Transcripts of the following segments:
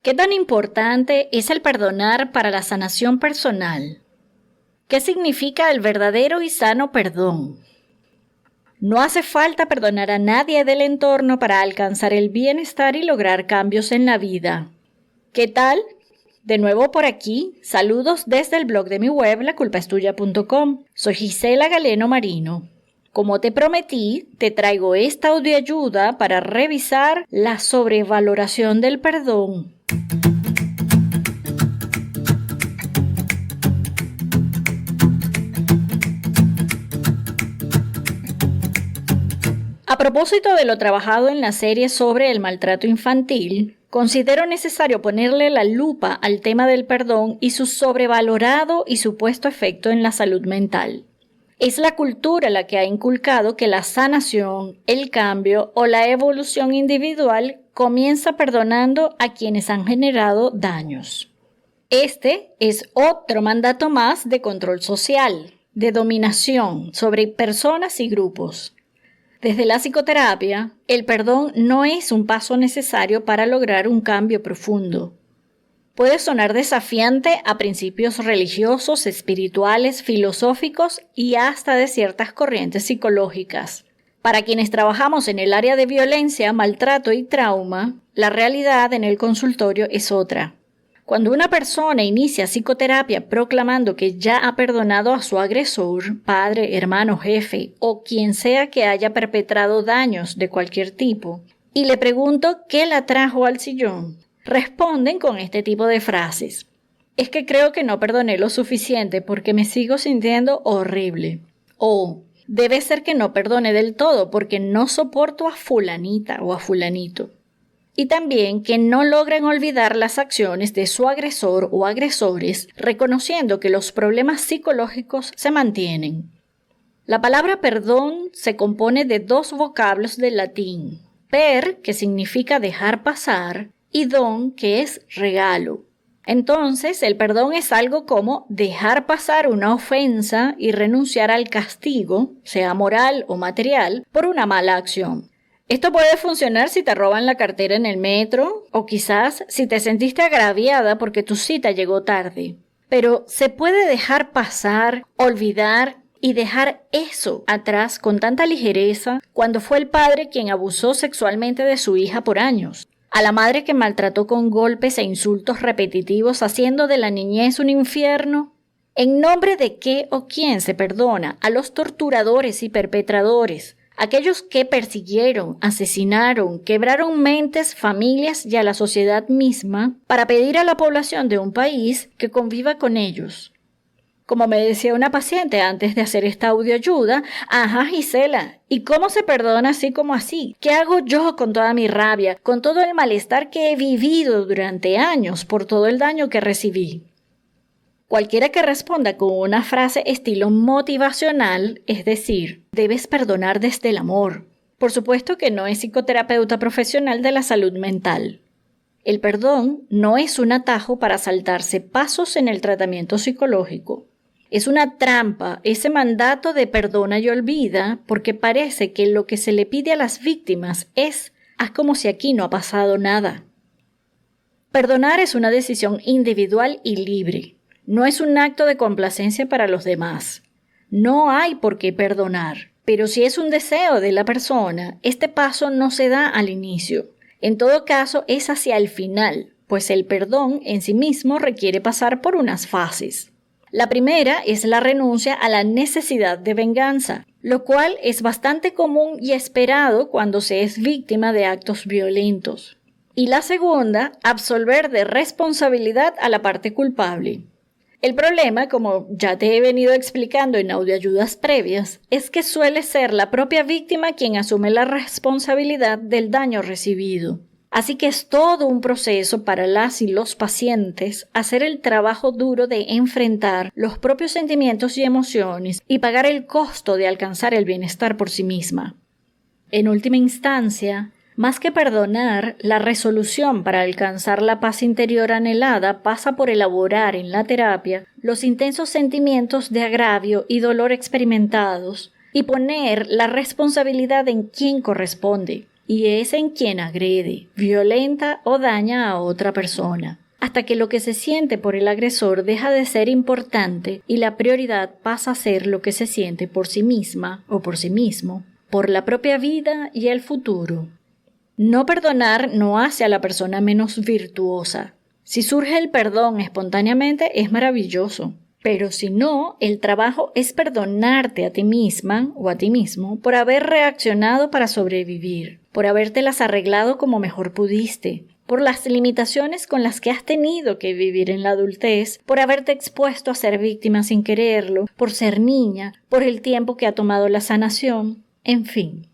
¿Qué tan importante es el perdonar para la sanación personal? ¿Qué significa el verdadero y sano perdón? No hace falta perdonar a nadie del entorno para alcanzar el bienestar y lograr cambios en la vida. ¿Qué tal? De nuevo por aquí, saludos desde el blog de mi web, laculpaestuya.com. Soy Gisela Galeno Marino. Como te prometí, te traigo esta audioayuda para revisar la sobrevaloración del perdón. A propósito de lo trabajado en la serie sobre el maltrato infantil, considero necesario ponerle la lupa al tema del perdón y su sobrevalorado y supuesto efecto en la salud mental. Es la cultura la que ha inculcado que la sanación, el cambio o la evolución individual comienza perdonando a quienes han generado daños. Este es otro mandato más de control social, de dominación sobre personas y grupos. Desde la psicoterapia, el perdón no es un paso necesario para lograr un cambio profundo. Puede sonar desafiante a principios religiosos, espirituales, filosóficos y hasta de ciertas corrientes psicológicas. Para quienes trabajamos en el área de violencia, maltrato y trauma, la realidad en el consultorio es otra. Cuando una persona inicia psicoterapia proclamando que ya ha perdonado a su agresor, padre, hermano, jefe o quien sea que haya perpetrado daños de cualquier tipo, y le pregunto qué la trajo al sillón, responden con este tipo de frases. Es que creo que no perdoné lo suficiente porque me sigo sintiendo horrible. O debe ser que no perdone del todo porque no soporto a fulanita o a fulanito. Y también que no logran olvidar las acciones de su agresor o agresores, reconociendo que los problemas psicológicos se mantienen. La palabra perdón se compone de dos vocablos del latín, per, que significa dejar pasar, y don, que es regalo. Entonces, el perdón es algo como dejar pasar una ofensa y renunciar al castigo, sea moral o material, por una mala acción. Esto puede funcionar si te roban la cartera en el metro o quizás si te sentiste agraviada porque tu cita llegó tarde. Pero se puede dejar pasar, olvidar y dejar eso atrás con tanta ligereza cuando fue el padre quien abusó sexualmente de su hija por años, a la madre que maltrató con golpes e insultos repetitivos haciendo de la niñez un infierno. ¿En nombre de qué o quién se perdona a los torturadores y perpetradores? Aquellos que persiguieron, asesinaron, quebraron mentes, familias y a la sociedad misma para pedir a la población de un país que conviva con ellos. Como me decía una paciente antes de hacer esta audioayuda, ajá Gisela, ¿y cómo se perdona así como así? ¿Qué hago yo con toda mi rabia, con todo el malestar que he vivido durante años por todo el daño que recibí? Cualquiera que responda con una frase estilo motivacional, es decir, debes perdonar desde el amor. Por supuesto que no es psicoterapeuta profesional de la salud mental. El perdón no es un atajo para saltarse pasos en el tratamiento psicológico. Es una trampa, ese mandato de perdona y olvida, porque parece que lo que se le pide a las víctimas es haz como si aquí no ha pasado nada. Perdonar es una decisión individual y libre. No es un acto de complacencia para los demás. No hay por qué perdonar, pero si es un deseo de la persona, este paso no se da al inicio. En todo caso, es hacia el final, pues el perdón en sí mismo requiere pasar por unas fases. La primera es la renuncia a la necesidad de venganza, lo cual es bastante común y esperado cuando se es víctima de actos violentos. Y la segunda, absolver de responsabilidad a la parte culpable. El problema, como ya te he venido explicando en audioayudas previas, es que suele ser la propia víctima quien asume la responsabilidad del daño recibido. Así que es todo un proceso para las y los pacientes hacer el trabajo duro de enfrentar los propios sentimientos y emociones y pagar el costo de alcanzar el bienestar por sí misma. En última instancia, más que perdonar, la resolución para alcanzar la paz interior anhelada pasa por elaborar en la terapia los intensos sentimientos de agravio y dolor experimentados y poner la responsabilidad en quien corresponde, y es en quien agrede, violenta o daña a otra persona, hasta que lo que se siente por el agresor deja de ser importante y la prioridad pasa a ser lo que se siente por sí misma o por sí mismo, por la propia vida y el futuro. No perdonar no hace a la persona menos virtuosa. Si surge el perdón espontáneamente es maravilloso, pero si no, el trabajo es perdonarte a ti misma o a ti mismo por haber reaccionado para sobrevivir, por habértelas arreglado como mejor pudiste, por las limitaciones con las que has tenido que vivir en la adultez, por haberte expuesto a ser víctima sin quererlo, por ser niña, por el tiempo que ha tomado la sanación, en fin.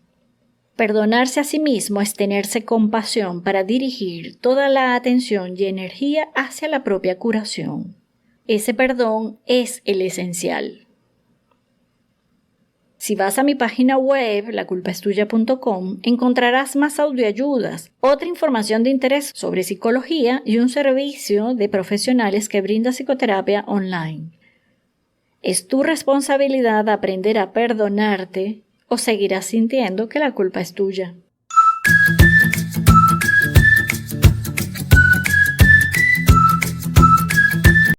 Perdonarse a sí mismo es tenerse compasión para dirigir toda la atención y energía hacia la propia curación. Ese perdón es el esencial. Si vas a mi página web, laculpaestuya.com, encontrarás más audioayudas, otra información de interés sobre psicología y un servicio de profesionales que brinda psicoterapia online. Es tu responsabilidad aprender a perdonarte o seguirás sintiendo que la culpa es tuya.